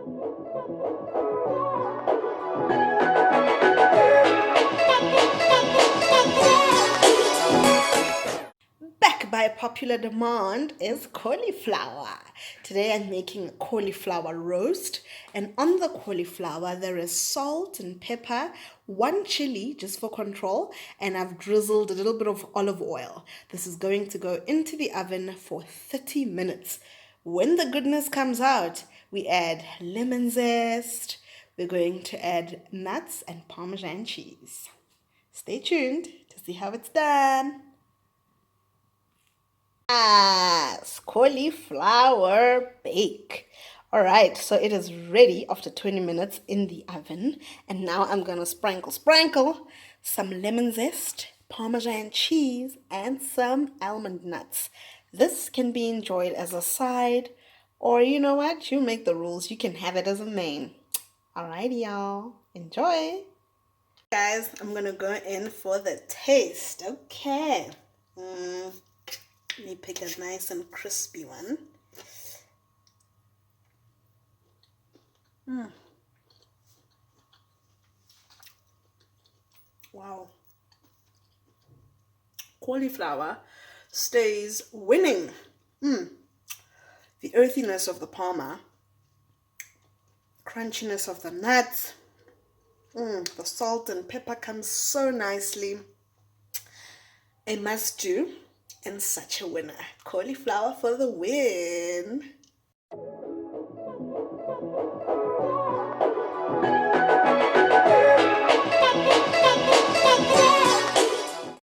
Back by popular demand is cauliflower. Today I'm making a cauliflower roast, and on the cauliflower there is salt and pepper, one chili just for control, and I've drizzled a little bit of olive oil. This is going to go into the oven for 30 minutes. When the goodness comes out, we add lemon zest. We're going to add nuts and Parmesan cheese. Stay tuned to see how it's done. Yes, cauliflower bake. All right, so it is ready after 20 minutes in the oven. And now I'm going to sprinkle some lemon zest, Parmesan cheese, and some almond nuts. This can be enjoyed as a side, or you know what? You make the rules. You can have it as a main. All right, y'all. Enjoy. Guys, I'm going to go in for the taste. Okay. Let me pick a nice and crispy one. Wow. Cauliflower stays winning. The earthiness of the Parma, crunchiness of the nuts, the salt and pepper comes so nicely. A must do and such a winner. Cauliflower for the win.